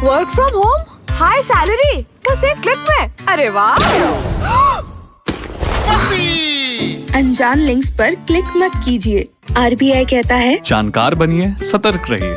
Work from home, high salary, बस एक click में। अरे वाह! अनजान लिंक्स पर क्लिक मत कीजिए। आरबीआई कहता है, जानकार बनिए, सतर्क रहिए।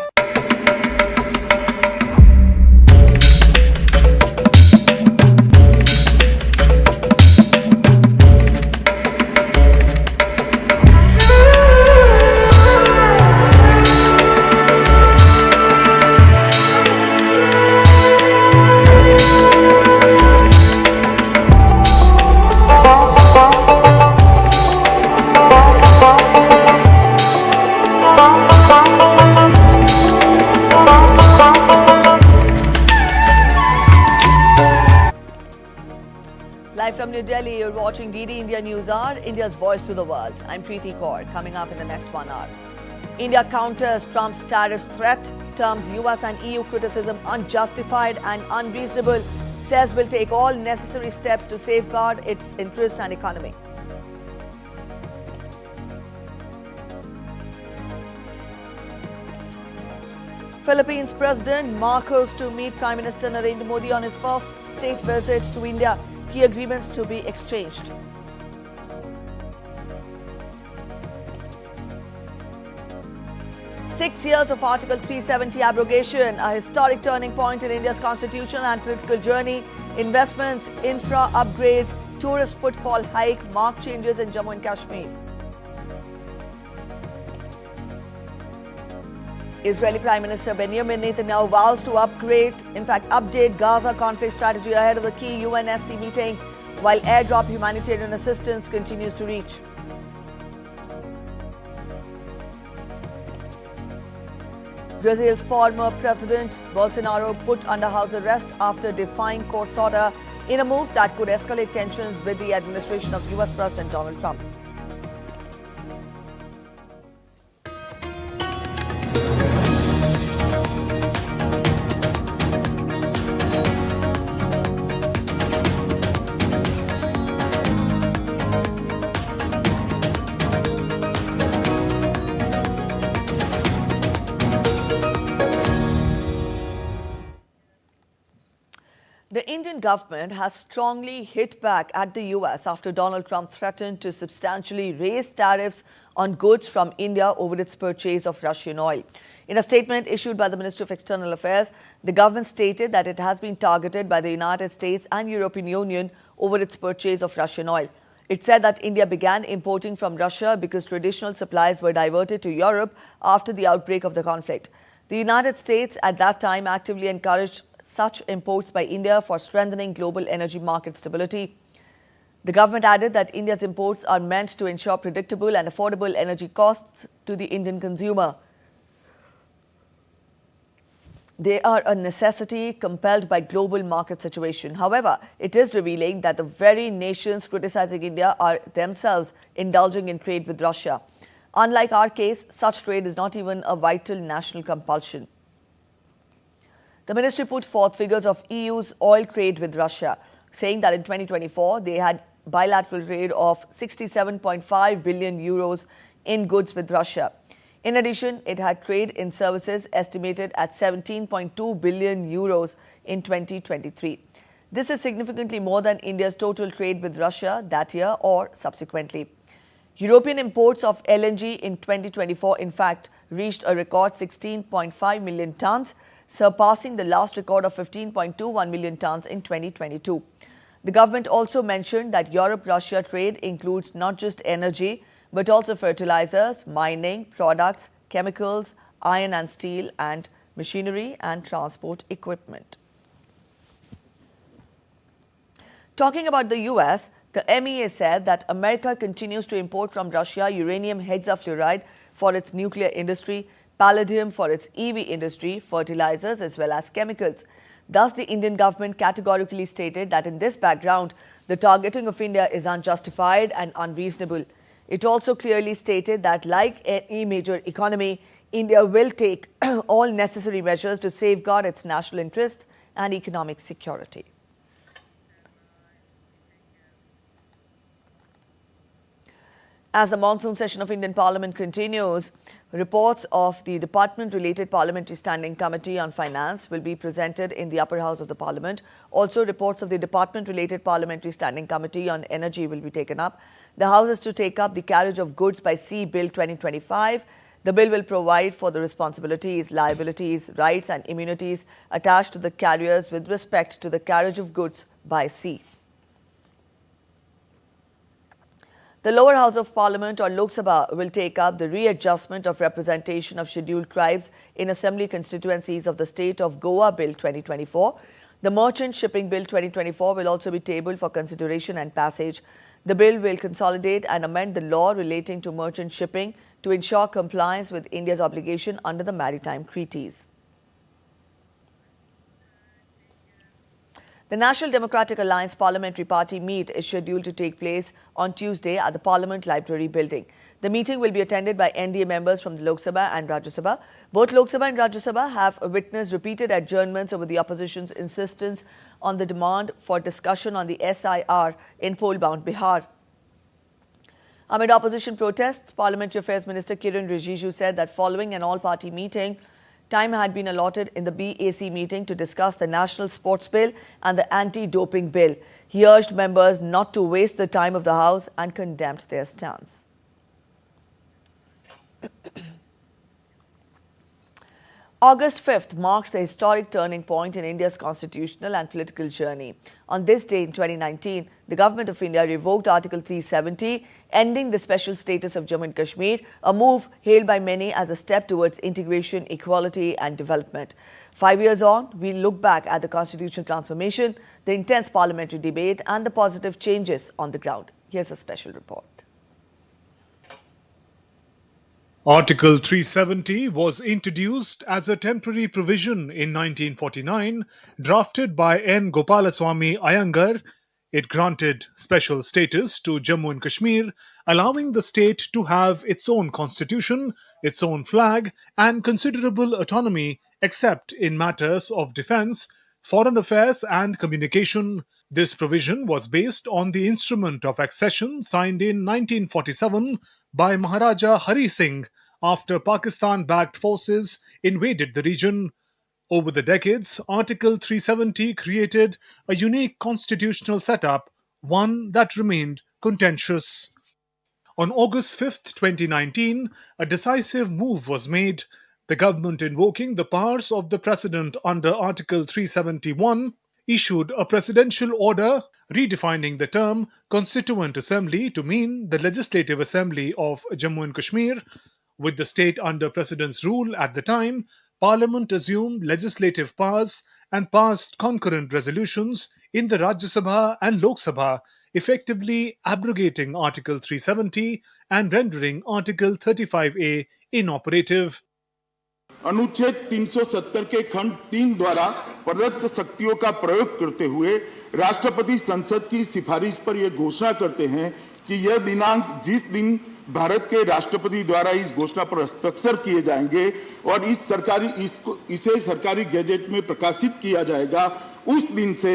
Live from New Delhi, you're watching DD India News Hour, India's voice to the world. I'm Preeti Kaur. Coming up in the next 1 hour. India counters Trump's tariff threat, terms US and EU criticism unjustified and unreasonable, says will take all necessary steps to safeguard its interests and economy. Philippines President Marcos to meet Prime Minister Narendra Modi on his first state visit to India. Key agreements to be exchanged. Six years of Article 370 abrogation, a historic turning point in India's constitutional and political journey. Investments, infra upgrades, tourist footfall hike, marked changes in Jammu and Kashmir. Israeli Prime Minister Benjamin Netanyahu vows to update Gaza conflict strategy ahead of the key UNSC meeting, while airdrop humanitarian assistance continues to reach. Brazil's former president Bolsonaro put under house arrest after defying court's order in a move that could escalate tensions with the administration of US President Donald Trump. The Indian government has strongly hit back at the US after Donald Trump threatened to substantially raise tariffs on goods from India over its purchase of Russian oil. In a statement issued by the Ministry of External Affairs, the government stated that it has been targeted by the United States and European Union over its purchase of Russian oil. It said that India began importing from Russia because traditional supplies were diverted to Europe after the outbreak of the conflict. The United States at that time actively encouraged such imports by India for strengthening global energy market stability. The government added that India's imports are meant to ensure predictable and affordable energy costs to the Indian consumer. They are a necessity compelled by global market situation. However, it is revealing that the very nations criticizing India are themselves indulging in trade with Russia. Unlike our case, such trade is not even a vital national compulsion. The ministry put forth figures of EU's oil trade with Russia, saying that in 2024, they had bilateral trade of 67.5 billion euros in goods with Russia. In addition, it had trade in services estimated at 17.2 billion euros in 2023. This is significantly more than India's total trade with Russia that year or subsequently. European imports of LNG in 2024, in fact, reached a record 16.5 million tons, surpassing the last record of 15.21 million tons in 2022. The government also mentioned that Europe-Russia trade includes not just energy, but also fertilizers, mining, products, chemicals, iron and steel, and machinery and transport equipment. Talking about the US, the MEA said that America continues to import from Russia uranium hexafluoride for its nuclear industry, palladium for its EV industry, fertilizers as well as chemicals. Thus, the Indian government categorically stated that in this background, the targeting of India is unjustified and unreasonable. It also clearly stated that like any major economy, India will take all necessary measures to safeguard its national interests and economic security. As the monsoon session of Indian Parliament continues, reports of the department-related Parliamentary Standing Committee on Finance will be presented in the upper house of the Parliament. Also, reports of the department-related Parliamentary Standing Committee on Energy will be taken up. The House is to take up the Carriage of Goods by Sea Bill 2025. The bill will provide for the responsibilities, liabilities, rights and immunities attached to the carriers with respect to the carriage of goods by sea. The lower house of Parliament or Lok Sabha will take up the readjustment of representation of scheduled tribes in assembly constituencies of the state of Goa Bill 2024. The Merchant Shipping Bill 2024 will also be tabled for consideration and passage. The bill will consolidate and amend the law relating to merchant shipping to ensure compliance with India's obligation under the maritime treaties. The National Democratic Alliance Parliamentary Party meet is scheduled to take place on Tuesday at the Parliament Library building. The meeting will be attended by NDA members from the Lok Sabha and Rajya Sabha. Both Lok Sabha and Rajya Sabha have witnessed repeated adjournments over the opposition's insistence on the demand for discussion on the SIR in poll-bound Bihar. Amid opposition protests, Parliamentary Affairs Minister Kiran Rijiju said that following an all-party meeting, time had been allotted in the BAC meeting to discuss the National Sports Bill and the Anti-Doping Bill. He urged members not to waste the time of the House and condemned their stance. August 5th marks the historic turning point in India's constitutional and political journey. On this day in 2019, the Government of India revoked Article 370, ending the special status of Jammu and Kashmir, a move hailed by many as a step towards integration, equality and development. 5 years on, we look back at the constitutional transformation, the intense parliamentary debate and the positive changes on the ground. Here's a special report. Article 370 was introduced as a temporary provision in 1949, drafted by N. Gopalaswamy Iyengar. It granted special status to Jammu and Kashmir, allowing the state to have its own constitution, its own flag, and considerable autonomy, except in matters of defense, foreign affairs, and communication. This provision was based on the instrument of accession signed in 1947 by Maharaja Hari Singh after Pakistan-backed forces invaded the region. Over the decades, Article 370 created a unique constitutional setup, one that remained contentious. On August 5th, 2019, a decisive move was made, the government invoking the powers of the President under Article 371, issued a presidential order redefining the term Constituent Assembly to mean the Legislative Assembly of Jammu and Kashmir. With the state under President's rule at the time, Parliament assumed legislative powers and passed concurrent resolutions in the Rajya Sabha and Lok Sabha, effectively abrogating Article 370 and rendering Article 35A inoperative. अनुच्छेद 370 के खंड 3 द्वारा प्रदत्त शक्तियों का प्रयोग करते हुए राष्ट्रपति संसद की सिफारिश पर यह घोषणा करते हैं कि यह दिनांक जिस दिन भारत के राष्ट्रपति द्वारा इस घोषणा पर हस्ताक्षर किए जाएंगे और इसे सरकारी गैजेट में प्रकाशित किया जाएगा, उस दिन से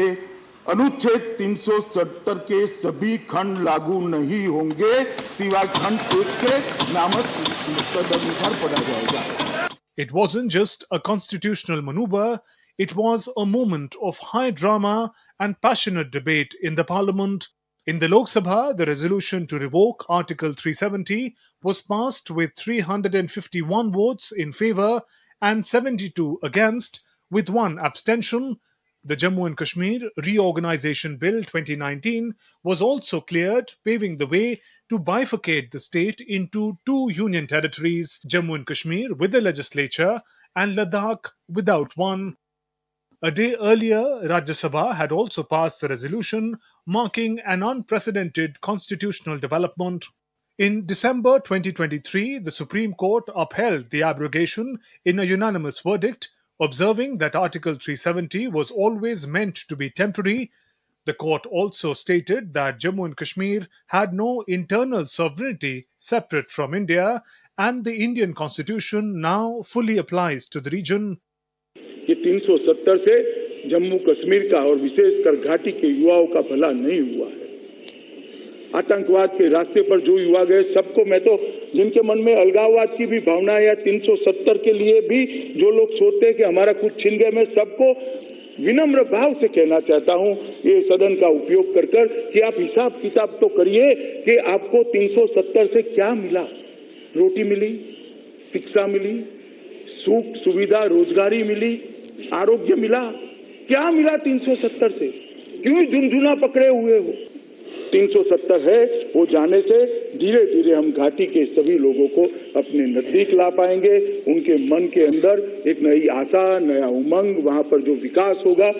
अनुच्छेद 370 के सभी खंड लागू नहीं होंगे, सिवाय खंड 1 के नामक तदनुसार पढ़ा जाएगा. It wasn't just a constitutional maneuver, it was a moment of high drama and passionate debate in the parliament. In the Lok Sabha, the resolution to revoke Article 370 was passed with 351 votes in favour and 72 against, with one abstention. The Jammu and Kashmir Reorganisation Bill 2019 was also cleared, paving the way to bifurcate the state into two union territories, Jammu and Kashmir with a legislature and Ladakh without one. A day earlier, Rajya Sabha had also passed a resolution marking an unprecedented constitutional development. In December 2023, the Supreme Court upheld the abrogation in a unanimous verdict, observing that Article 370 was always meant to be temporary. The court also stated that Jammu and Kashmir had no internal sovereignty separate from India, and the Indian constitution now fully applies to the region. कि 370 से जम्मू कश्मीर का और विशेषकर घाटी के युवाओं का भला नहीं हुआ है. आतंकवाद के रास्ते पर जो युवा गए सबको, मैं तो जिनके मन में अलगाववाद की भी भावना है या 370 के लिए भी जो लोग सोचते हैं कि हमारा कुछ छिन गए, मैं सबको विनम्र भाव से कहना चाहता हूं ये सदन का उपयोग कर कि आप हिसाब किताब तो करिए कि आपको 370 से क्या मिला। रोटी मिली, शिक्षा मिली, सुख सुविधा रोजगारी मिली, आरोग्य मिला, क्या मिला 370 से? क्यों झुनझुना पकड़े हुए हो? 370 है वो जाने से धीरे धीरे हम घाटी के सभी लोगों को अपने नजदीक ला पाएंगे, उनके मन के अंदर एक नई आशा, नया उमंग, वहां पर जो विकास होगा।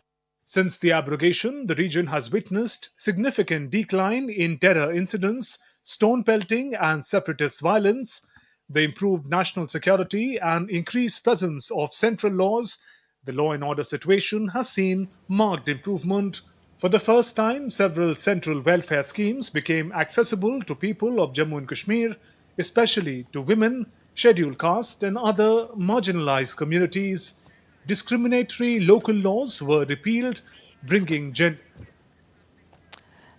Since the abrogation, the region has witnessed significant decline in terror incidents, stone pelting and separatist violence. The improved national security and increased presence of central laws, the law and order situation has seen marked improvement. For the first time, several central welfare schemes became accessible to people of Jammu and Kashmir, especially to women, scheduled caste, and other marginalized communities. Discriminatory local laws were repealed, bringing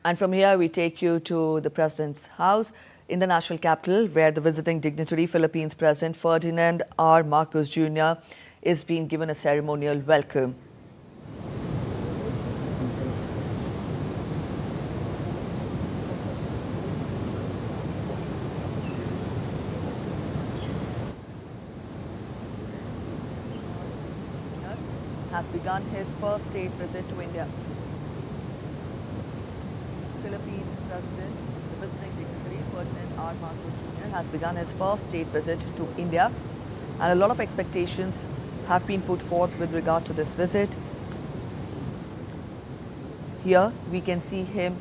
And from here, we take you to the President's house in the national capital, where the visiting dignitary, Philippines President Ferdinand R. Marcos Jr., is being given a ceremonial welcome. Has begun his first state visit to India. Philippines President, the visiting dignitary Ferdinand R. Marcos Jr. has begun his first state visit to India, and a lot of expectations have been put forth with regard to this visit. Here we can see him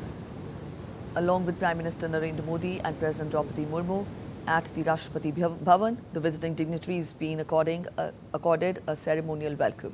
along with Prime Minister Narendra Modi and President Draupadi Murmu at the Rashtrapati Bhavan. The visiting dignitary is being accorded a ceremonial welcome.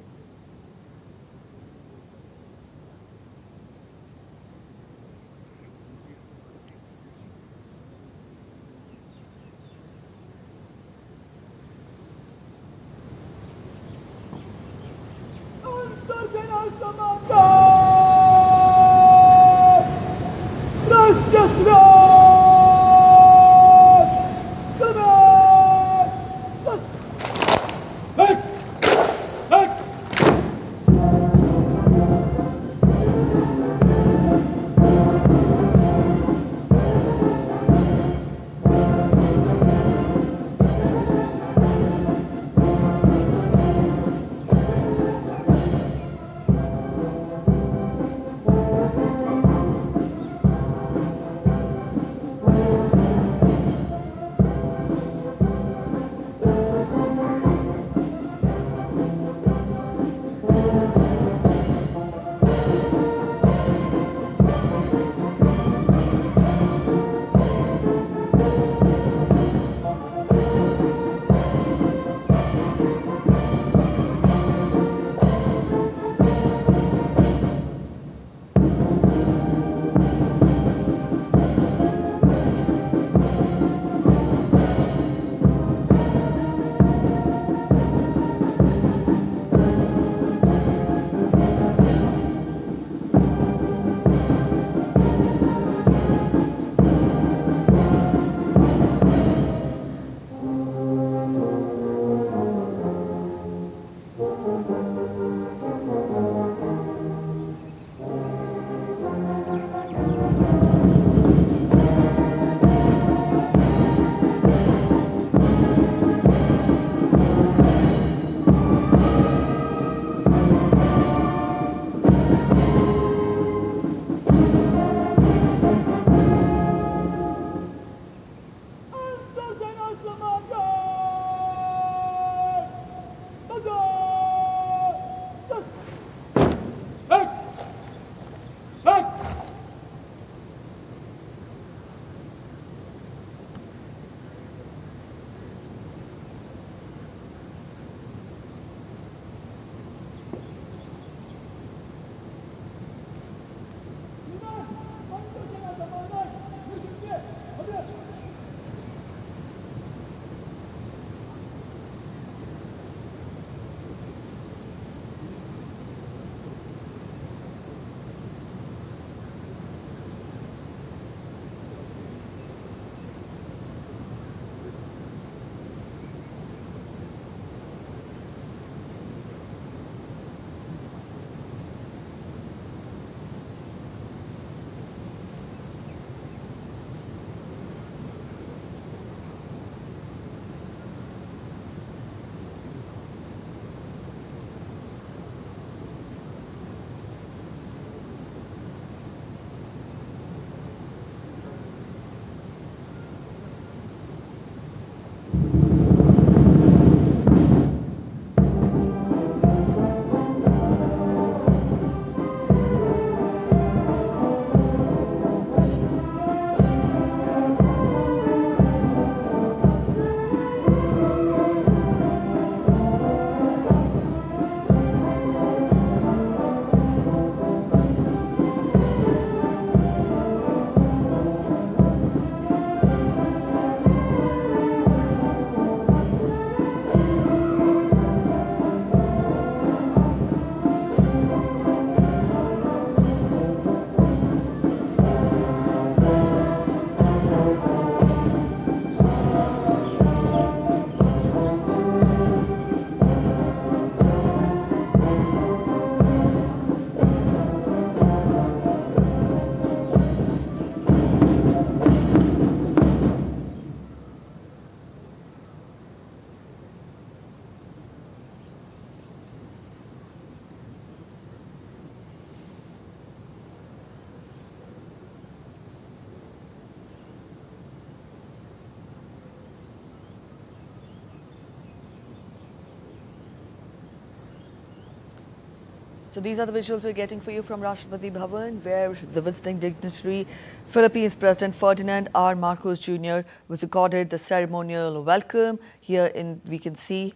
So these are the visuals we're getting for you from Rashtrapati Bhavan, where the visiting dignitary, Philippines President Ferdinand R. Marcos Jr. was accorded the ceremonial welcome. Here we can see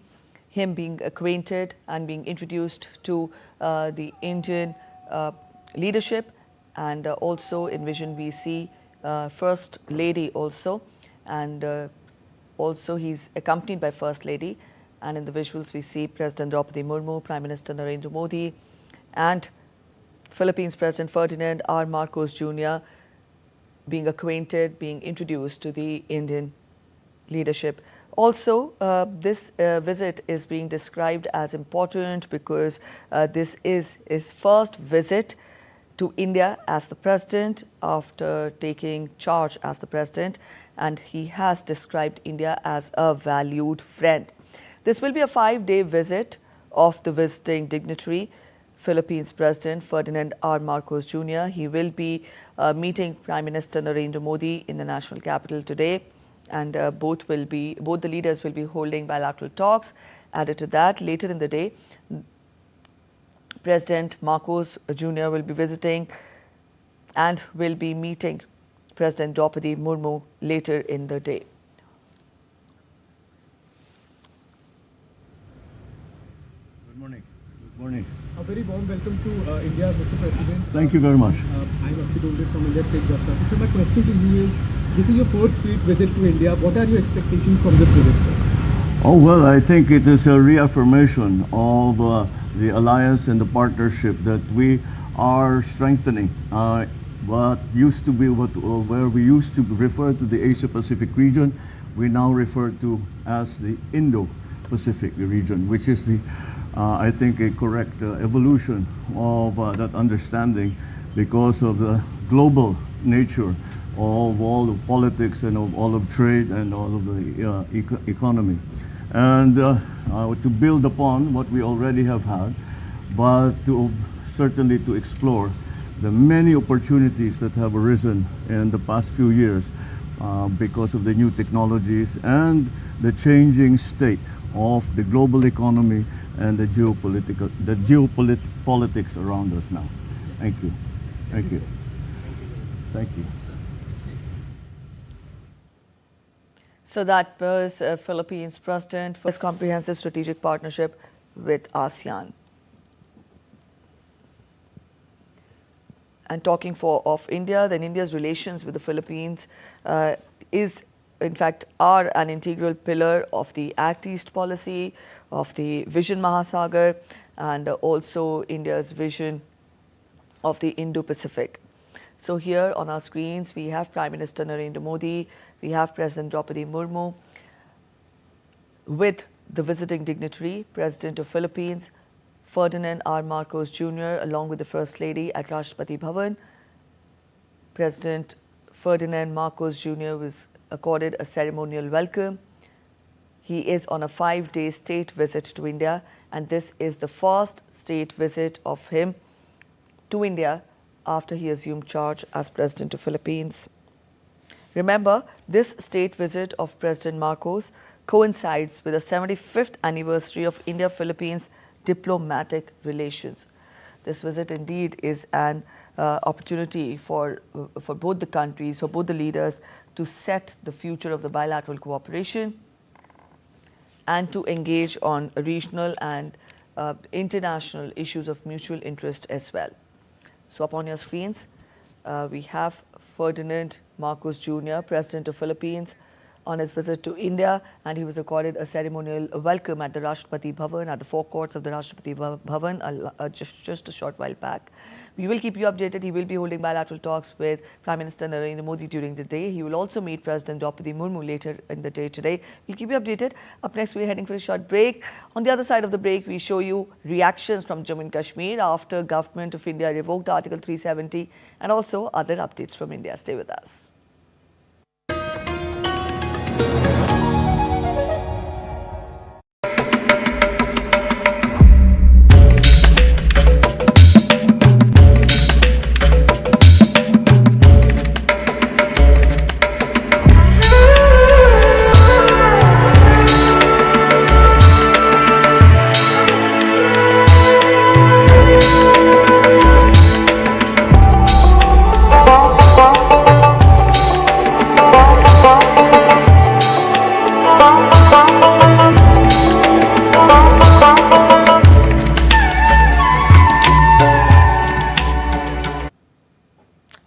him being acquainted and being introduced to the Indian leadership, and also in vision we see First Lady also, and also he's accompanied by First Lady, and in the visuals we see President Draupadi Murmu, Prime Minister Narendra Modi, and Philippines President Ferdinand R. Marcos Jr. being acquainted, being introduced to the Indian leadership. Also, this visit is being described as important because this is his first visit to India as the president after taking charge as the president, and he has described India as a valued friend. This will be a 5-day visit of the visiting dignitary, Philippines President Ferdinand R. Marcos Jr. He will be meeting Prime Minister Narendra Modi in the national capital today, and both the leaders will be holding bilateral talks. Added to that, later in the day, President Marcos Jr. will be visiting and will be meeting President Draupadi Murmu later in the day. Good morning. Good morning. A very warm welcome to India, Mr. President. Thank you very much. I'm Abhishek from India State Government. So my question to you is, this is your first state visit to India. What are your expectations from this visit, sir? Oh, well, I think it is a reaffirmation of the alliance and the partnership that we are strengthening. Where we used to refer to the Asia-Pacific region, we now refer to as the Indo-Pacific region, which is the I think a correct evolution of that understanding because of the global nature of all of politics and of all of trade and all of the economy. And to build upon what we already have had, but certainly to explore the many opportunities that have arisen in the past few years because of the new technologies and the changing state of the global economy and the geopolitics around us now. Thank you. Thank you. Thank you. So that was Philippines President for his comprehensive strategic partnership with ASEAN. And talking of India, then India's relations with the Philippines are an integral pillar of the Act East policy, of the Vision Mahasagar, and also India's vision of the Indo-Pacific. So here on our screens, we have Prime Minister Narendra Modi, we have President Draupadi Murmu with the visiting dignitary, President of Philippines, Ferdinand R. Marcos Jr., along with the First Lady at Rashtrapati Bhavan. President Ferdinand Marcos Jr. was accorded a ceremonial welcome. He is on a 5-day state visit to India, and this is the first state visit of him to India after he assumed charge as President of Philippines. Remember, this state visit of President Marcos coincides with the 75th anniversary of India-Philippines diplomatic relations. This visit indeed is an opportunity for both the countries, for both the leaders, to set the future of the bilateral cooperation and to engage on regional and international issues of mutual interest as well. So up on your screens, we have Ferdinand Marcos Jr., President of Philippines, on his visit to India, and he was accorded a ceremonial welcome at the Rashtrapati Bhavan, at the forecourts of the Rashtrapati Bhavan just a short while back. We will keep you updated. He will be holding bilateral talks with Prime Minister Narendra Modi during the day. He will also meet President Draupadi Murmu later in the day today. We'll keep you updated. Up next, we're heading for a short break. On the other side of the break, we show you reactions from Jammu and Kashmir after Government of India revoked Article 370 and also other updates from India. Stay with us.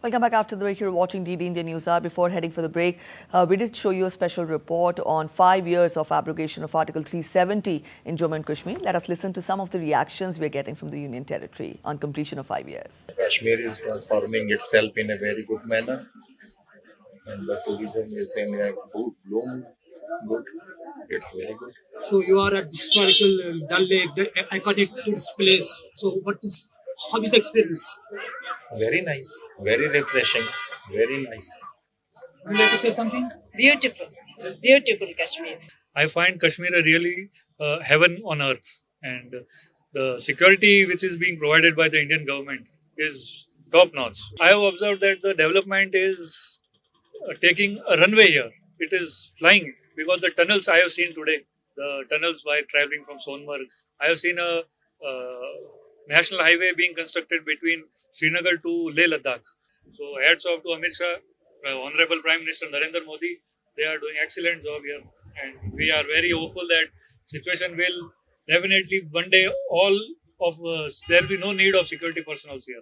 Welcome back after the break. You're watching DD India News Hour. Before heading for the break, we did show you a special report on 5 years of abrogation of Article 370 in Jammu and Kashmir. Let us listen to some of the reactions we're getting from the Union Territory on completion of 5 years. Kashmir is transforming itself in a very good manner, and the tourism is in a good bloom. Good, it's very good. So you are at the historical Dal Lake, the iconic tourist place. So how is the experience? Very nice, very refreshing, very nice. Would you like to say something? Beautiful, beautiful Kashmir. I find Kashmir a really heaven on earth, and the security which is being provided by the Indian government is top notch. I have observed that the development is taking a runway here. It is flying because the tunnels I have seen today, the tunnels while traveling from Sonmarg, I have seen a national highway being constructed between Srinagar to Leh Ladakh. So hats off to Amit Shah, Honorable Prime Minister Narendra Modi. They are doing excellent job here, and we are very hopeful that situation will definitely one day all of us, there will be no need of security personnel here.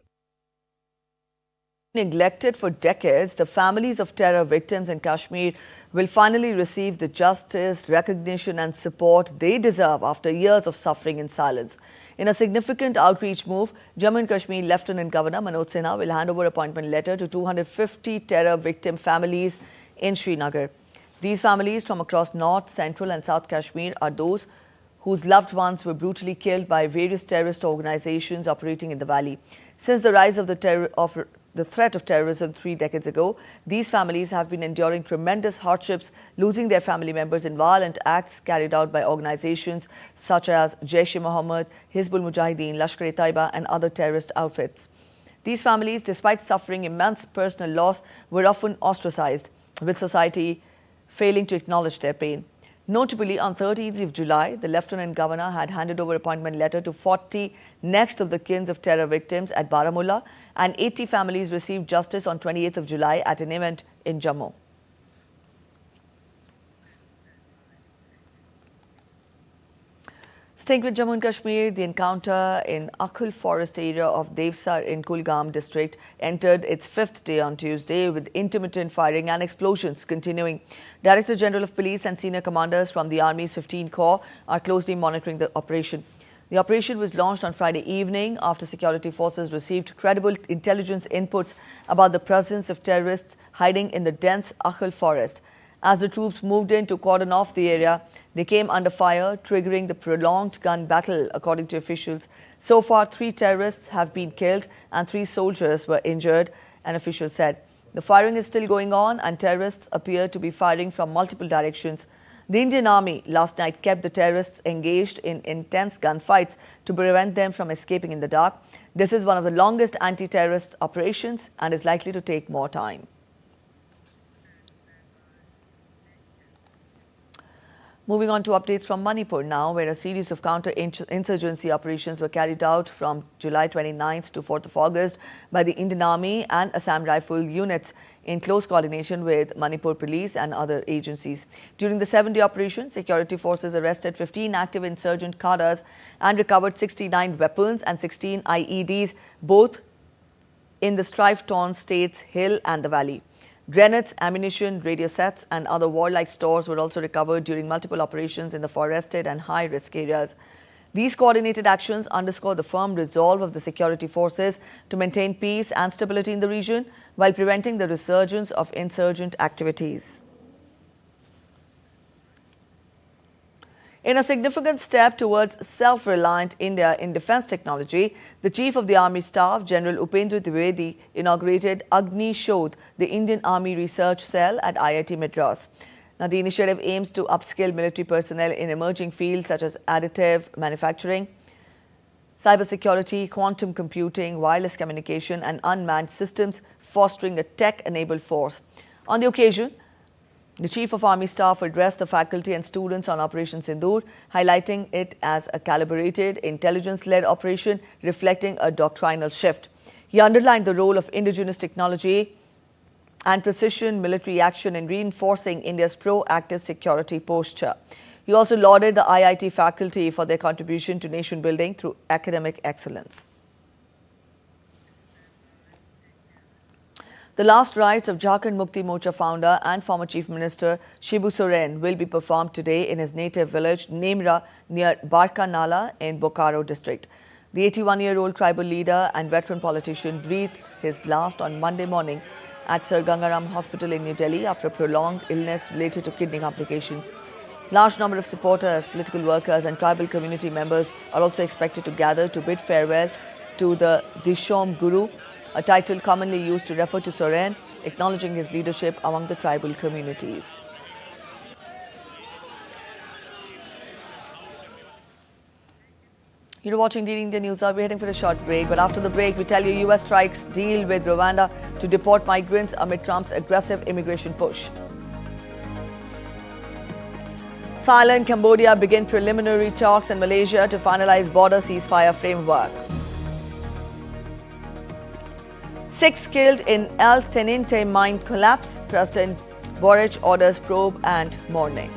Neglected for decades, the families of terror victims in Kashmir will finally receive the justice, recognition and support they deserve after years of suffering in silence. In a significant outreach move, Jammu and Kashmir Lieutenant Governor Manoj Sinha will hand over appointment letter to 250 terror victim families in Srinagar. These families from across North, Central and South Kashmir are those whose loved ones were brutally killed by various terrorist organizations operating in the valley. Since the rise of the threat of terrorism 3 decades ago, these families have been enduring tremendous hardships, losing their family members in violent acts carried out by organizations such as Jaish-e-Mohammed, Hizbul Mujahideen, Lashkar-e-Taiba and other terrorist outfits. These families, despite suffering immense personal loss, were often ostracized, with society failing to acknowledge their pain. Notably, on 13th of July, the Lieutenant Governor had handed over appointment letter to 40 next of the kins of terror victims at Baramulla, and 80 families received justice on 28th of July at an event in Jammu. Staying with Jammu and Kashmir, the encounter in Akhul forest area of Devsar in Kulgam district entered its 5th day on Tuesday, with intermittent firing and explosions continuing. Director General of Police and senior commanders from the Army's 15 Corps are closely monitoring the operation. The operation was launched on Friday evening after security forces received credible intelligence inputs about the presence of terrorists hiding in the dense Akhul forest. As the troops moved in to cordon off the area, they came under fire, triggering the prolonged gun battle, according to officials. So far, 3 terrorists have been killed and 3 soldiers were injured, an official said. The firing is still going on and terrorists appear to be firing from multiple directions. The Indian Army last night kept the terrorists engaged in intense gunfights to prevent them from escaping in the dark. This is one of the longest anti-terrorist operations and is likely to take more time. Moving on to updates from Manipur now, where a series of counter-insurgency operations were carried out from July 29th to 4th of August by the Indian Army and Assam Rifle units in close coordination with Manipur Police and other agencies. During the 7-day operation, security forces arrested 15 active insurgent cadres and recovered 69 weapons and 16 IEDs, both in the strife-torn states Hill and the Valley. Grenades, ammunition, radio sets and other warlike stores were also recovered during multiple operations in the forested and high-risk areas. These coordinated actions underscore the firm resolve of the security forces to maintain peace and stability in the region while preventing the resurgence of insurgent activities. In a significant step towards self-reliant India in defence technology, the Chief of the Army Staff, General Upendra Dwivedi, inaugurated Agni Shodh, the Indian Army Research Cell at IIT Madras. Now, the initiative aims to upskill military personnel in emerging fields such as additive manufacturing, cybersecurity, quantum computing, wireless communication and unmanned systems, fostering a tech-enabled force. On the occasion, the Chief of Army Staff addressed the faculty and students on Operation Sindoor, highlighting it as a calibrated, intelligence-led operation reflecting a doctrinal shift. He underlined the role of indigenous technology and precision military action in reinforcing India's proactive security posture. He also lauded the IIT faculty for their contribution to nation building through academic excellence. The last rites of Jharkhand Mukti Morcha founder and former Chief Minister Shibu Soren will be performed today in his native village Nemra near Barka Nala in Bokaro district. The 81-year-old tribal leader and veteran politician breathed his last on Monday morning at Sir Gangaram Hospital in New Delhi after a prolonged illness related to kidney complications. Large number of supporters, political workers and tribal community members are also expected to gather to bid farewell to the Dishom Guru, a title commonly used to refer to Soren, acknowledging his leadership among the tribal communities. You're watching DD India News. We're heading for a short break, but after the break, we tell you US strikes deal with Rwanda to deport migrants amid Trump's aggressive immigration push. Thailand, Cambodia begin preliminary talks in Malaysia to finalize border ceasefire framework. 6 killed in El Teniente mine collapse. President Boric orders probe and mourning.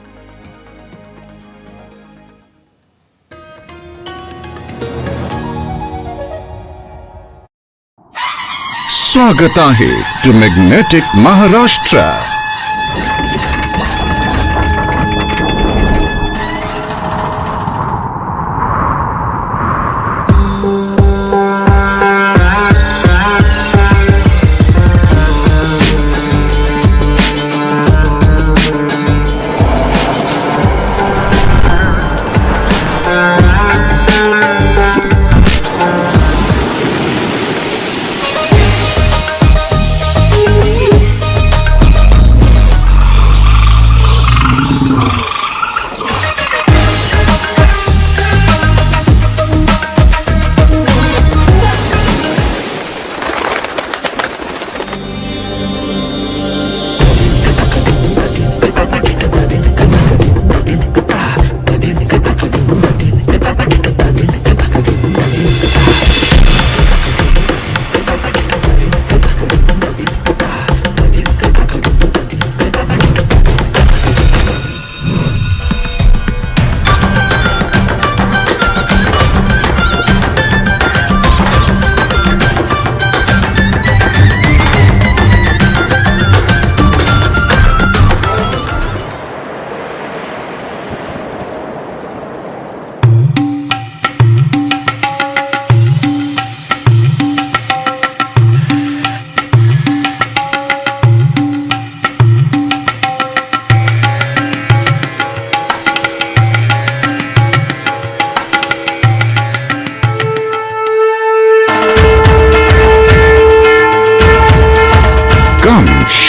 स्वागत आहे to magnetic Maharashtra.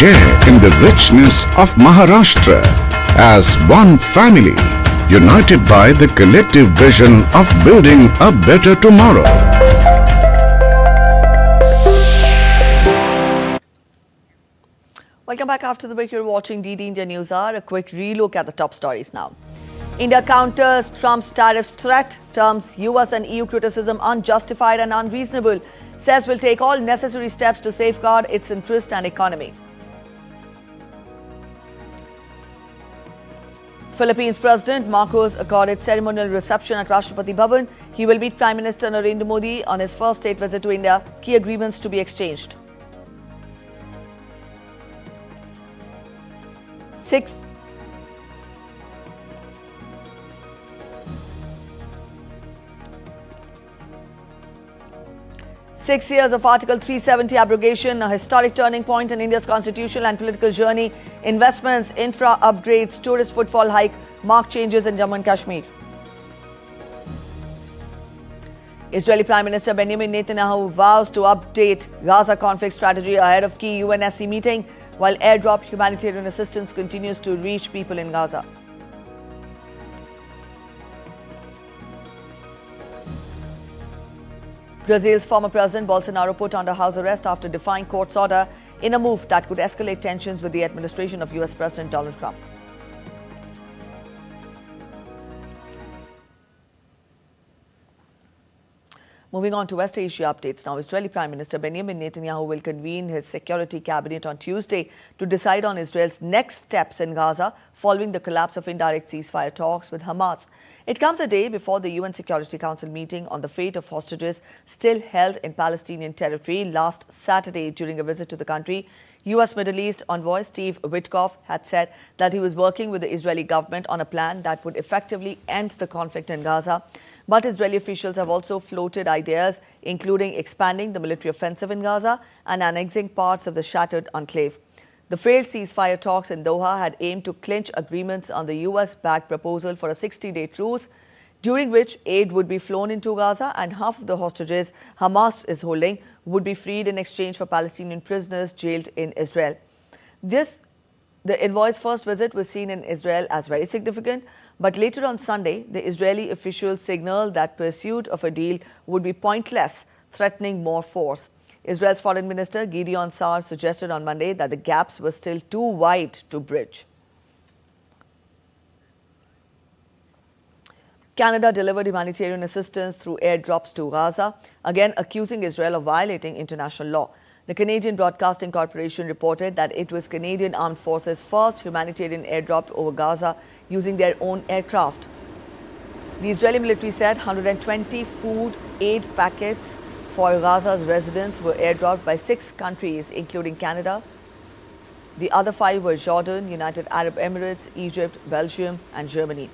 Share in the richness of Maharashtra as one family, united by the collective vision of building a better tomorrow. Welcome back after the break. You're watching DD India News Hour. A quick relook at the top stories now. India counters Trump's tariffs threat, terms US and EU criticism unjustified and unreasonable, says will take all necessary steps to safeguard its interest and economy. Philippines President Marcos accorded ceremonial reception at Rashtrapati Bhavan. He will meet Prime Minister Narendra Modi on his first state visit to India. Key agreements to be exchanged. 6 years of Article 370 abrogation, a historic turning point in India's constitutional and political journey. Investments, infra upgrades, tourist footfall hike, marked changes in Jammu and Kashmir. Israeli Prime Minister Benjamin Netanyahu vows to update Gaza conflict strategy ahead of key UNSC meeting, while airdrop humanitarian assistance continues to reach people in Gaza. Brazil's former president Bolsonaro put under house arrest after defying court's order in a move that could escalate tensions with the administration of US President Donald Trump. Moving on to West Asia updates now. Israeli Prime Minister Benjamin Netanyahu will convene his security cabinet on Tuesday to decide on Israel's next steps in Gaza following the collapse of indirect ceasefire talks with Hamas. It comes a day before the UN Security Council meeting on the fate of hostages still held in Palestinian territory last Saturday during a visit to the country. U.S. Middle East envoy Steve Witkoff had said that he was working with the Israeli government on a plan that would effectively end the conflict in Gaza. But Israeli officials have also floated ideas, including expanding the military offensive in Gaza and annexing parts of the shattered enclave. The failed ceasefire talks in Doha had aimed to clinch agreements on the US-backed proposal for a 60-day truce, during which aid would be flown into Gaza and half of the hostages Hamas is holding would be freed in exchange for Palestinian prisoners jailed in Israel. The envoy's first visit was seen in Israel as very significant, but later on Sunday, the Israeli officials signaled that pursuit of a deal would be pointless, threatening more force. Israel's Foreign Minister Gideon Sa'ar suggested on Monday that the gaps were still too wide to bridge. Canada delivered humanitarian assistance through airdrops to Gaza, again accusing Israel of violating international law. The Canadian Broadcasting Corporation reported that it was Canadian Armed Forces' first humanitarian airdrop over Gaza using their own aircraft. The Israeli military said 120 food aid packets for Gaza's residents were airdropped by 6 countries, including Canada. The other 5 were Jordan, United Arab Emirates, Egypt, Belgium, and Germany.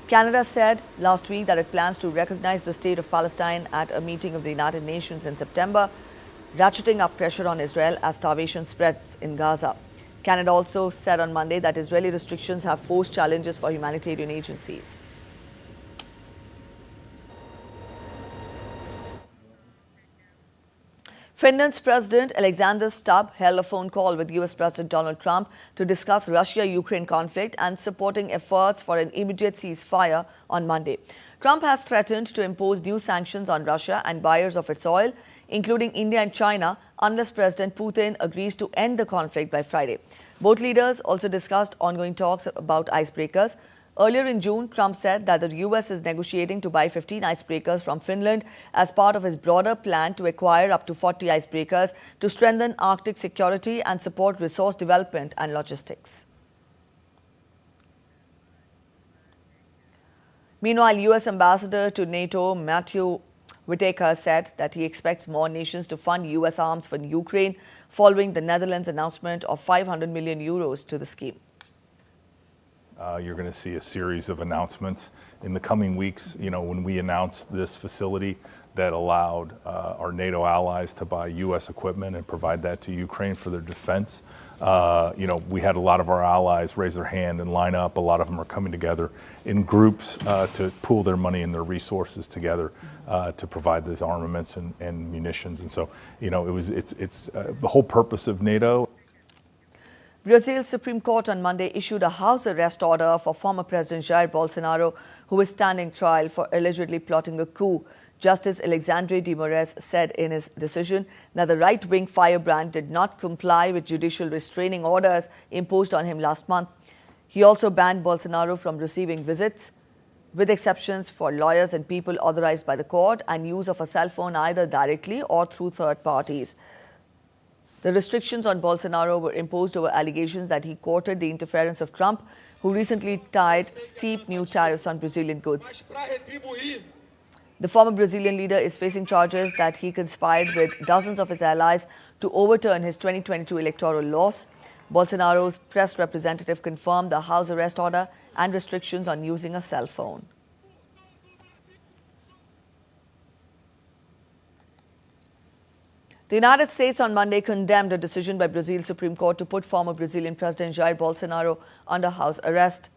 Canada said last week that it plans to recognize the state of Palestine at a meeting of the United Nations in September, ratcheting up pressure on Israel as starvation spreads in Gaza. Canada also said on Monday that Israeli restrictions have posed challenges for humanitarian agencies. Finland's President Alexander Stubb held a phone call with US President Donald Trump to discuss Russia-Ukraine conflict and supporting efforts for an immediate ceasefire on Monday. Trump has threatened to impose new sanctions on Russia and buyers of its oil, including India and China, unless President Putin agrees to end the conflict by Friday. Both leaders also discussed ongoing talks about icebreakers. Earlier in June, Trump said that the U.S. is negotiating to buy 15 icebreakers from Finland as part of his broader plan to acquire up to 40 icebreakers to strengthen Arctic security and support resource development and logistics. Meanwhile, U.S. Ambassador to NATO Matthew Whitaker said that he expects more nations to fund U.S. arms for Ukraine following the Netherlands' announcement of 500 million euros to the scheme. You're going to see a series of announcements in the coming weeks. You know, when we announced this facility that allowed our NATO allies to buy U.S. equipment and provide that to Ukraine for their defense, you know, we had a lot of our allies raise their hand and line up. A lot of them are coming together in groups to pool their money and their resources together to provide these armaments and munitions. And so, you know, it's the whole purpose of NATO. Brazil's Supreme Court on Monday issued a house arrest order for former President Jair Bolsonaro, who is standing trial for allegedly plotting a coup. Justice Alexandre de Moraes said in his decision that the right-wing firebrand did not comply with judicial restraining orders imposed on him last month. He also banned Bolsonaro from receiving visits, with exceptions for lawyers and people authorized by the court, and use of a cell phone either directly or through third parties. The restrictions on Bolsonaro were imposed over allegations that he courted the interference of Trump, who recently tied steep new tariffs on Brazilian goods. The former Brazilian leader is facing charges that he conspired with dozens of his allies to overturn his 2022 electoral loss. Bolsonaro's press representative confirmed the house arrest order and restrictions on using a cell phone. The United States on Monday condemned a decision by Brazil's Supreme Court to put former Brazilian President Jair Bolsonaro under house arrest.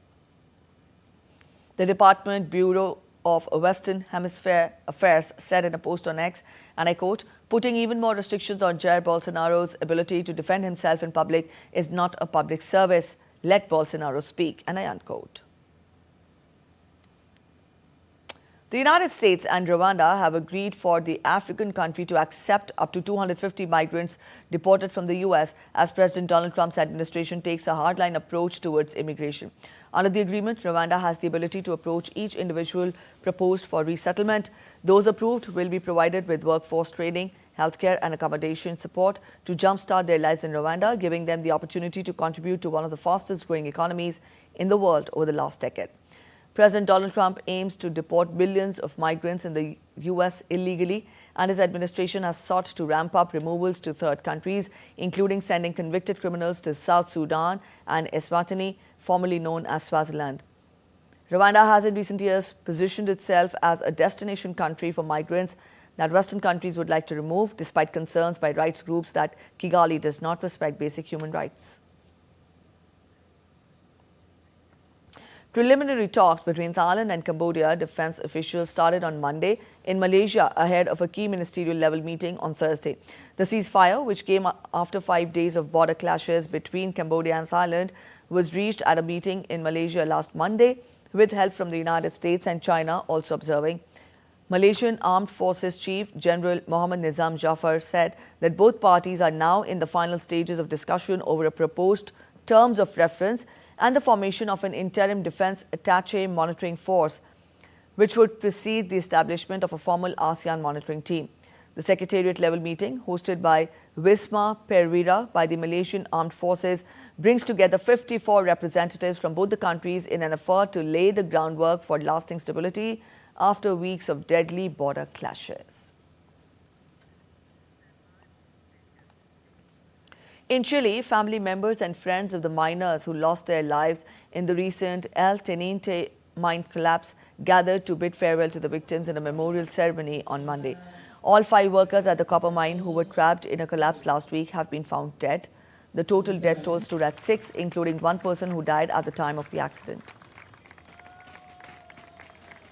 The Department Bureau of Western Hemisphere Affairs said in a post on X, and I quote, "Putting even more restrictions on Jair Bolsonaro's ability to defend himself in public is not a public service. Let Bolsonaro speak," and I unquote. The United States and Rwanda have agreed for the African country to accept up to 250 migrants deported from the U.S. as President Donald Trump's administration takes a hardline approach towards immigration. Under the agreement, Rwanda has the ability to approach each individual proposed for resettlement. Those approved will be provided with workforce training, healthcare and accommodation support to jumpstart their lives in Rwanda, giving them the opportunity to contribute to one of the fastest growing economies in the world over the last decade. President Donald Trump aims to deport millions of migrants in the U.S. illegally, and his administration has sought to ramp up removals to third countries, including sending convicted criminals to South Sudan and Eswatini, formerly known as Swaziland. Rwanda has in recent years positioned itself as a destination country for migrants that Western countries would like to remove, despite concerns by rights groups that Kigali does not respect basic human rights. Preliminary talks between Thailand and Cambodia defense officials started on Monday in Malaysia ahead of a key ministerial level meeting on Thursday. The ceasefire, which came after 5 days of border clashes between Cambodia and Thailand, was reached at a meeting in Malaysia last Monday, with help from the United States and China also observing. Malaysian Armed Forces Chief General Mohammad Nizam Jafar said that both parties are now in the final stages of discussion over a proposed terms of reference and the formation of an interim defense attaché monitoring force, which would precede the establishment of a formal ASEAN monitoring team. The secretariat-level meeting, hosted by Wisma Perwira by the Malaysian Armed Forces, brings together 54 representatives from both the countries in an effort to lay the groundwork for lasting stability after weeks of deadly border clashes. In Chile, family members and friends of the miners who lost their lives in the recent El Teniente mine collapse gathered to bid farewell to the victims in a memorial ceremony on Monday. All 5 workers at the copper mine who were trapped in a collapse last week have been found dead. The total death toll stood at 6, including 1 person who died at the time of the accident.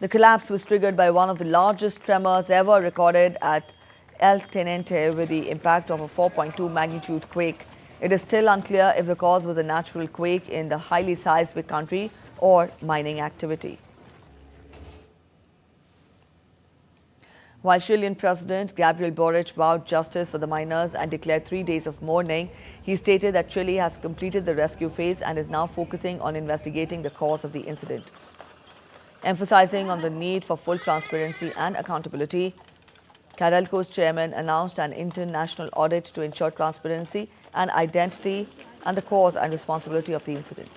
The collapse was triggered by one of the largest tremors ever recorded at El Teniente, with the impact of a 4.2 magnitude quake. It is still unclear if the cause was a natural quake in the highly seismic country or mining activity. While Chilean President Gabriel Boric vowed justice for the miners and declared 3 days of mourning, he stated that Chile has completed the rescue phase and is now focusing on investigating the cause of the incident. Emphasizing on the need for full transparency and accountability, Carelco's chairman announced an international audit to ensure transparency and identity and the cause and responsibility of the incident.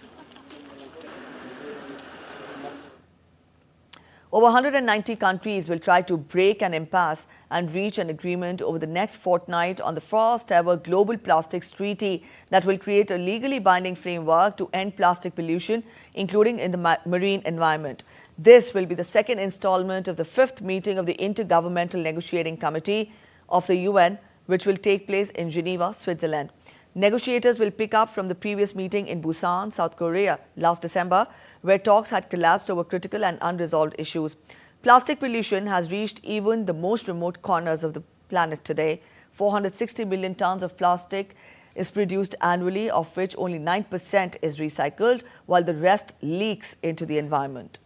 Over 190 countries will try to break an impasse and reach an agreement over the next fortnight on the first ever global plastics treaty that will create a legally binding framework to end plastic pollution, including in the marine environment. This will be the second installment of the 5th meeting of the Intergovernmental Negotiating Committee of the UN, which will take place in Geneva, Switzerland. Negotiators will pick up from the previous meeting in Busan, South Korea, last December, where talks had collapsed over critical and unresolved issues. Plastic pollution has reached even the most remote corners of the planet today. 460 million tons of plastic is produced annually, of which only 9% is recycled, while the rest leaks into the environment.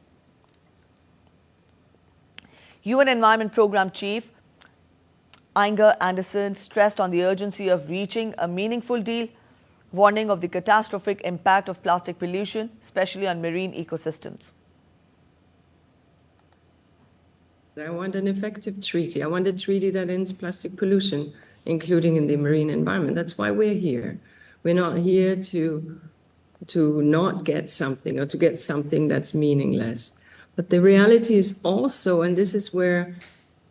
UN Environment Programme Chief Inger Anderson stressed on the urgency of reaching a meaningful deal, warning of the catastrophic impact of plastic pollution, especially on marine ecosystems. I want an effective treaty. I want a treaty that ends plastic pollution, including in the marine environment. That's why we're here. We're not here to not get something or to get something that's meaningless. But the reality is also, and this is where,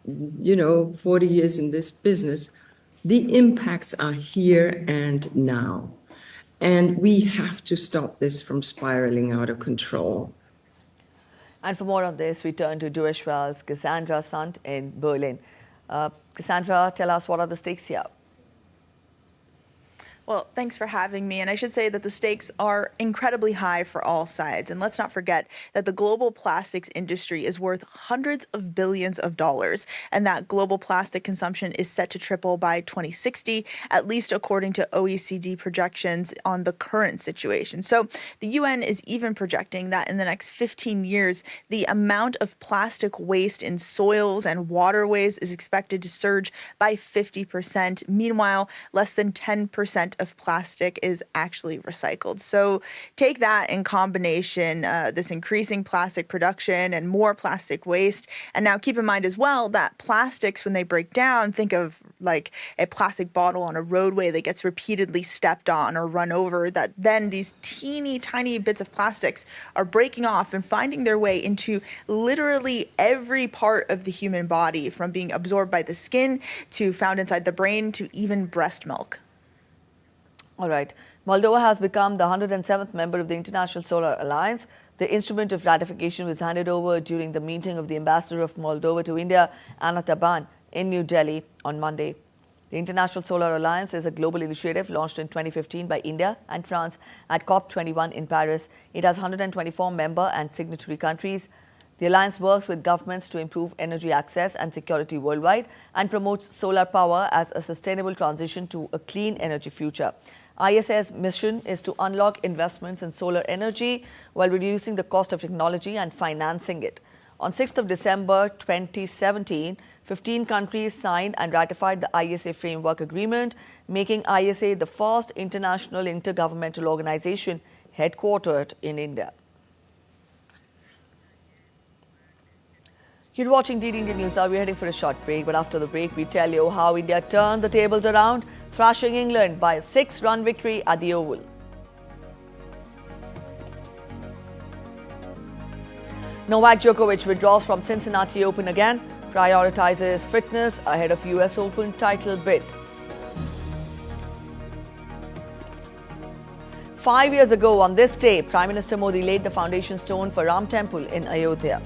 40 years in this business, the impacts are here and now. And we have to stop this from spiraling out of control. And for more on this, we turn to Deutsche Welle's Cassandra Sant in Berlin. Cassandra, tell us, what are the stakes here? Well, thanks for having me. And I should say that the stakes are incredibly high for all sides. And let's not forget that the global plastics industry is worth hundreds of billions of dollars, and that global plastic consumption is set to triple by 2060, at least according to OECD projections on the current situation. So the UN is even projecting that in the next 15 years, the amount of plastic waste in soils and waterways is expected to surge by 50%. Meanwhile, less than 10% of plastic is actually recycled. So take that in combination, this increasing plastic production and more plastic waste. And now keep in mind as well that plastics, when they break down, think of like a plastic bottle on a roadway that gets repeatedly stepped on or run over, that then these teeny tiny bits of plastics are breaking off and finding their way into literally every part of the human body, from being absorbed by the skin to found inside the brain to even breast milk. All right. Moldova has become the 107th member of the International Solar Alliance. The instrument of ratification was handed over during the meeting of the ambassador of Moldova to India, Anna Taban, in New Delhi on Monday. The International Solar Alliance is a global initiative launched in 2015 by India and France at COP21 in Paris. It has 124 member and signatory countries. The alliance works with governments to improve energy access and security worldwide and promotes solar power as a sustainable transition to a clean energy future. ISA's mission is to unlock investments in solar energy while reducing the cost of technology and financing it. On 6th of December 2017, 15 countries signed and ratified the ISA Framework Agreement, making ISA the first international intergovernmental organization headquartered in India. You're watching DD India News. We're heading for a short break, but after the break, we tell you how India turned the tables around, thrashing England by a 6-run victory at the Oval. Novak Djokovic withdraws from Cincinnati Open again, prioritizes fitness ahead of US Open title bid. 5 years ago on this day, Prime Minister Modi laid the foundation stone for Ram Temple in Ayodhya.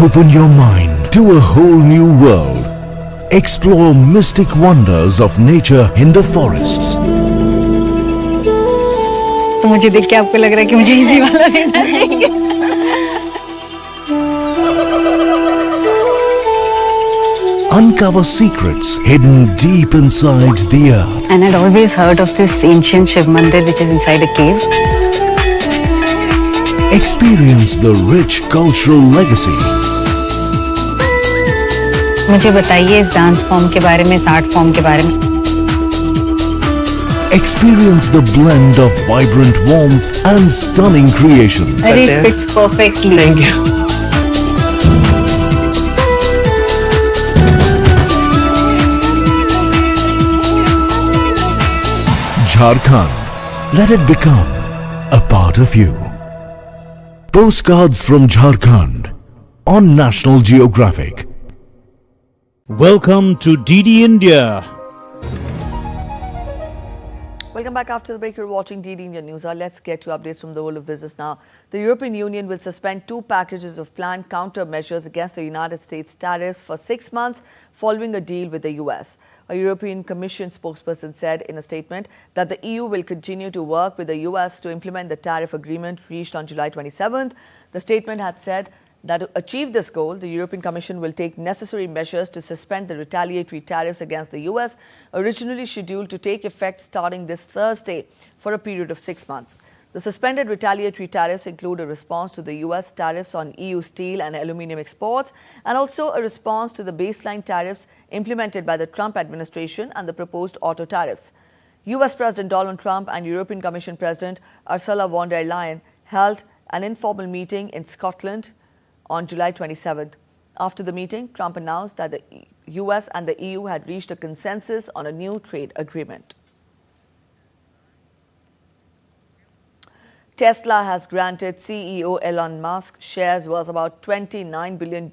Open your mind to a whole new world. Explore mystic wonders of nature in the forests. तो मुझे देख के आपको लग रहा है कि मुझे इजी वाला देना चाहिए. Uncover secrets hidden deep inside the earth. And I'd always heard of this ancient Shiv Mandir which is inside a cave. Experience the rich cultural legacy. मुझे बताइए इस डांस फॉर्म के बारे में, इस आर्ट फॉर्म के बारे में. Experience the blend of vibrant warmth and stunning creations. It fits perfectly. Thank you. Jharkhand. Let it become a part of you. Postcards from Jharkhand on National Geographic. Welcome to DD India. Welcome back after the break. You're watching DD India News. Let's get to updates from the world of business now. The European Union will suspend 2 packages of planned countermeasures against the United States tariffs for 6 months following a deal with the US. A European Commission spokesperson said in a statement that the EU will continue to work with the US to implement the tariff agreement reached on July 27th. The statement had said that to achieve this goal, the European Commission will take necessary measures to suspend the retaliatory tariffs against the US, originally scheduled to take effect starting this Thursday for a period of 6 months. The suspended retaliatory tariffs include a response to the US tariffs on EU steel and aluminium exports, and also a response to the baseline tariffs implemented by the Trump administration and the proposed auto tariffs. US President Donald Trump and European Commission President Ursula von der Leyen held an informal meeting in Scotland on July 27th. After the meeting, Trump announced that the US and the EU had reached a consensus on a new trade agreement. Tesla has granted CEO Elon Musk shares worth about $29 billion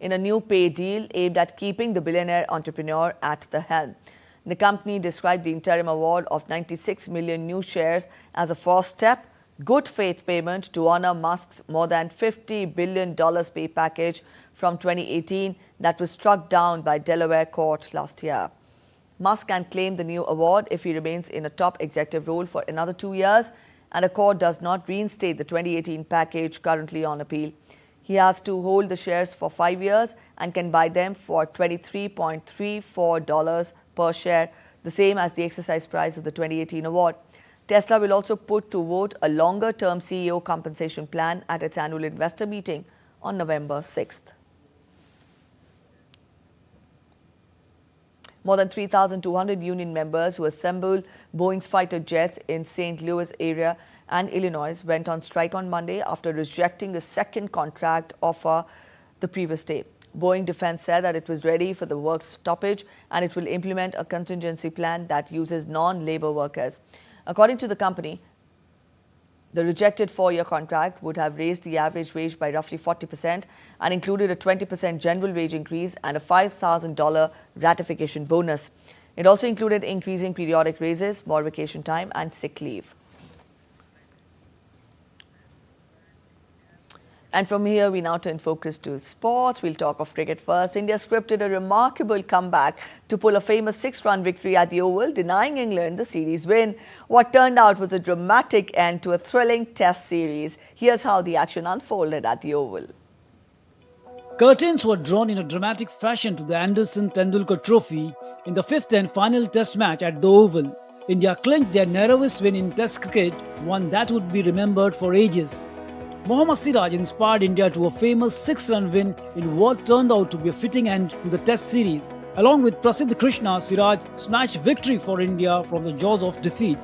in a new pay deal aimed at keeping the billionaire entrepreneur at the helm. The company described the interim award of 96 million new shares as a first step, good faith payment to honor Musk's more than $50 billion pay package from 2018 that was struck down by Delaware court last year. Musk can claim the new award if he remains in a top executive role for another 2 years and a court does not reinstate the 2018 package currently on appeal. He has to hold the shares for 5 years and can buy them for $23.34 per share, the same as the exercise price of the 2018 award. Tesla will also put to vote a longer-term CEO compensation plan at its annual investor meeting on November 6th. More than 3,200 union members who assembled Boeing's fighter jets in St. Louis area and Illinois went on strike on Monday after rejecting a second contract offer the previous day. Boeing Defense said that it was ready for the work stoppage and it will implement a contingency plan that uses non-labor workers. According to the company, the rejected 4-year contract would have raised the average wage by roughly 40% and included a 20% general wage increase and a $5,000 ratification bonus. It also included increasing periodic raises, more vacation time and sick leave. And from here, we now turn focus to sports. We'll talk of cricket first. India scripted a remarkable comeback to pull a famous 6-run victory at the Oval, denying England the series win. What turned out was a dramatic end to a thrilling test series. Here's how the action unfolded at the Oval. Curtains were drawn in a dramatic fashion to the Anderson Tendulkar Trophy in the 5th and final test match at the Oval. India clinched their narrowest win in test cricket, one that would be remembered for ages. Mohammad Siraj inspired India to a famous 6-run win in what turned out to be a fitting end to the test series. Along with Prasidh Krishna, Siraj snatched victory for India from the jaws of defeat.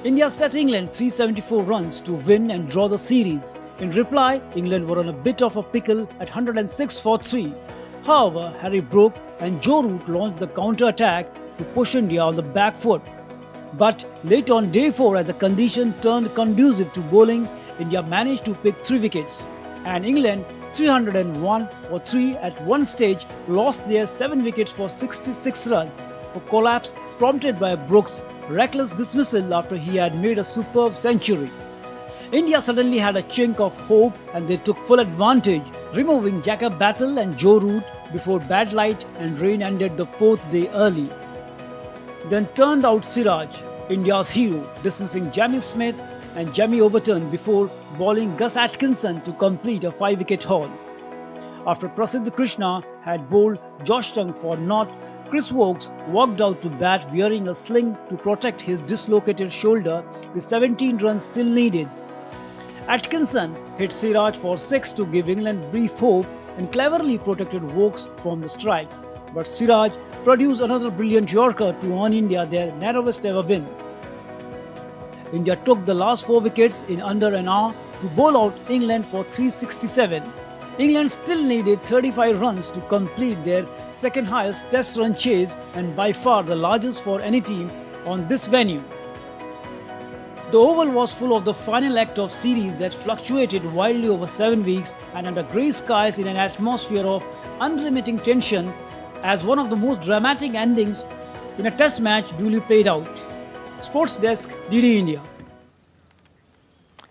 India set England 374 runs to win and draw the series. In reply, England were on a bit of a pickle at 106 for 3. However, Harry Brook and Joe Root launched the counter-attack to push India on the back foot. But late on day 4, as the condition turned conducive to bowling, India managed to pick 3 wickets, and England, 301 for 3 at one stage, lost their 7 wickets for 66 runs, a collapse prompted by Brooks' reckless dismissal after he had made a superb century. India suddenly had a chink of hope and they took full advantage, removing Jacob Battle and Joe Root before bad light and rain ended the 4th day early. Then turned out Siraj, India's hero, dismissing Jamie Smith and Jamie Overton before bowling Gus Atkinson to complete a 5-wicket haul. After Prasidh Krishna had bowled Josh Tongue for naught, Chris Wokes walked out to bat wearing a sling to protect his dislocated shoulder with 17 runs still needed. Atkinson hit Siraj for 6 to give England brief hope and cleverly protected Wokes from the strike. But Siraj produced another brilliant Yorker to earn India their narrowest ever win. India took the last 4 wickets in under an hour to bowl out England for 367. England still needed 35 runs to complete their second highest test run chase and by far the largest for any team on this venue. The Oval was full of the final act of series that fluctuated wildly over 7 weeks and under grey skies in an atmosphere of unremitting tension as one of the most dramatic endings in a test match duly played out. Sports Desk, DD India.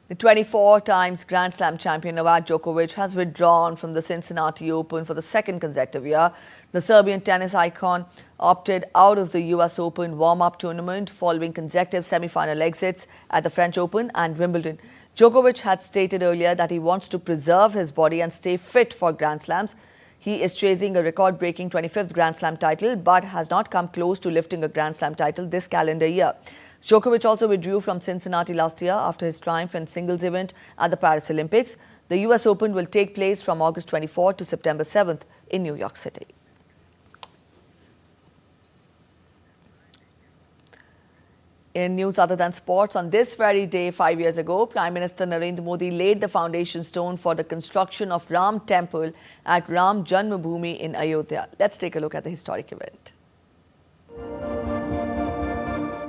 The 24 times Grand Slam champion Novak Djokovic has withdrawn from the Cincinnati Open for the 2nd consecutive year. The Serbian tennis icon opted out of the US Open warm-up tournament following consecutive semi-final exits at the French Open and Wimbledon. Djokovic had stated earlier that he wants to preserve his body and stay fit for Grand Slams. He is chasing a record-breaking 25th Grand Slam title but has not come close to lifting a Grand Slam title this calendar year. Djokovic also withdrew from Cincinnati last year after his triumph in singles event at the Paris Olympics. The US Open will take place from August 24 to September 7th in New York City. In news other than sports, on this very day 5 years ago, Prime Minister Narendra Modi laid the foundation stone for the construction of Ram Temple at Ram Janmabhoomi in Ayodhya. Let's take a look at the historic event.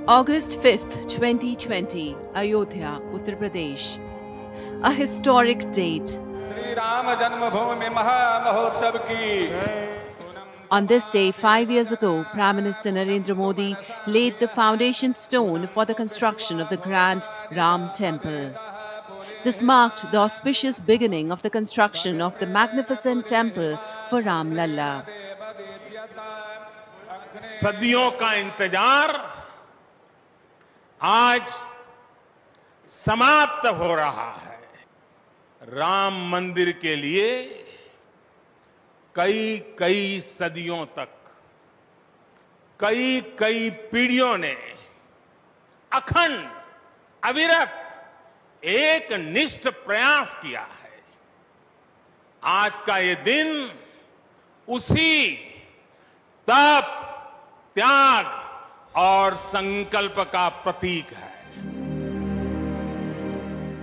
August 5th, 2020, Ayodhya, Uttar Pradesh. A historic date. On this day 5 years ago, Prime Minister Narendra Modi laid the foundation stone for the construction of the grand Ram Temple. This marked the auspicious beginning of the construction of the magnificent temple for Ram Lalla. सदियों का इंतजार आज समाप्त हो रहा है. राम मंदिर के लिए कई कई सदियों तक, कई कई पीढ़ियों ने अखंड, अविरत एक निष्ठ प्रयास किया है। आज का ये दिन उसी तप, त्याग और संकल्प का प्रतीक है।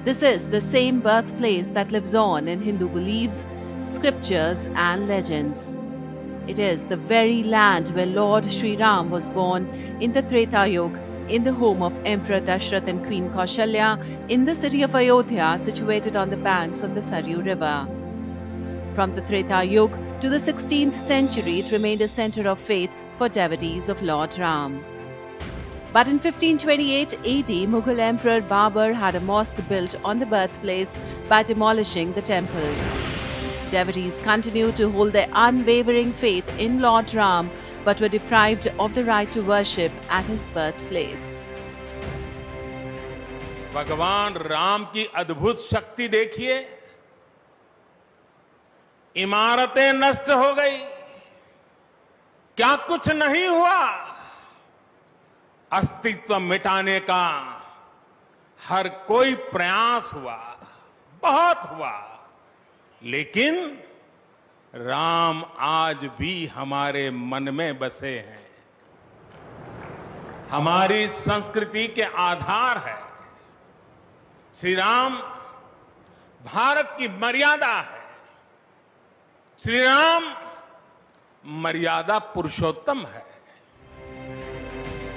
This is the same birthplace that lives on in Hindu beliefs, scriptures and legends. It is the very land where Lord Sri Ram was born in the Treta Yuga, in the home of Emperor Dashrath and Queen Kaushalya, in the city of Ayodhya, situated on the banks of the Saryu River. From the Treta Yuga to the 16th century, it remained a center of faith for devotees of Lord Ram. But in 1528 AD, Mughal Emperor Babur had a mosque built on the birthplace by demolishing the temple. Devotees continued to hold their unwavering faith in Lord Ram, but were deprived of the right to worship at his birthplace. भगवान राम की अद्भुत शक्ति देखिए, इमारतें नष्ट हो गई, क्या कुछ नहीं हुआ? अस्तित्व मिटाने का हर कोई प्रयास हुआ, बहुत हुआ, लेकिन राम आज भी हमारे मन में बसे हैं, हमारी संस्कृति के आधार है। श्री राम भारत की मर्यादा है। श्री राम मर्यादा पुरुषोत्तम है।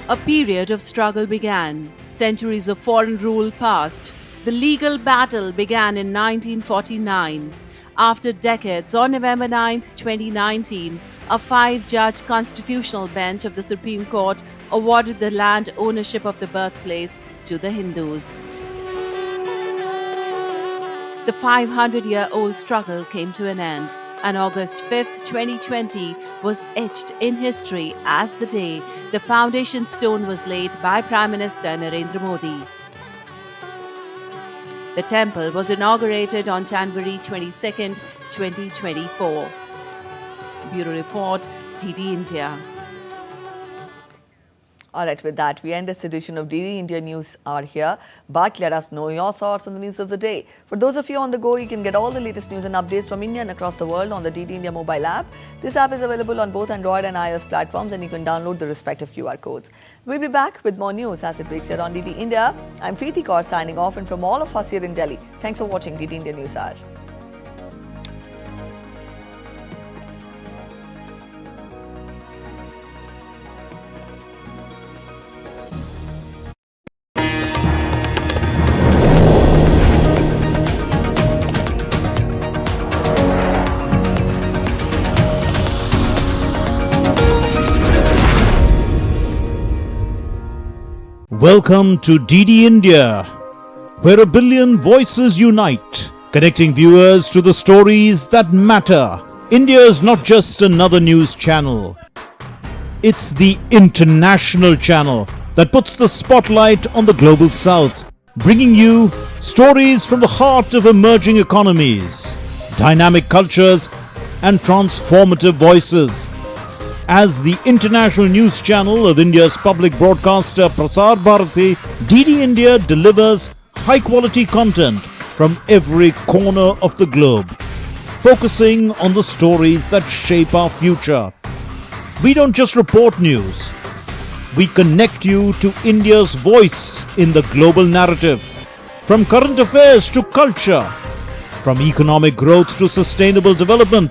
A period of struggle began. Centuries of foreign rule passed. The legal battle began in 1949. After decades, on November 9, 2019, a 5-judge constitutional bench of the Supreme Court awarded the land ownership of the birthplace to the Hindus. The 500-year-old struggle came to an end, and August 5, 2020 was etched in history as the day the foundation stone was laid by Prime Minister Narendra Modi. The temple was inaugurated on January 22, 2024. Bureau Report, DD India. All right, with that, we end this edition of DD India News Hour here. But let us know your thoughts on the news of the day. For those of you on the go, you can get all the latest news and updates from India and across the world on the DD India mobile app. This app is available on both Android and iOS platforms, and you can download the respective QR codes. We'll be back with more news as it breaks here on DD India. I'm Preeti Kaur signing off, and from all of us here in Delhi, thanks for watching DD India News Hour. Welcome to DD India, where a billion voices unite, connecting viewers to the stories that matter. India is not just another news channel. It's the international channel that puts the spotlight on the global south, bringing you stories from the heart of emerging economies, dynamic cultures, and transformative voices. As the international news channel of India's public broadcaster Prasar Bharati, DD India delivers high-quality content from every corner of the globe, focusing on the stories that shape our future. We don't just report news. We connect you to India's voice in the global narrative. From current affairs to culture, from economic growth to sustainable development,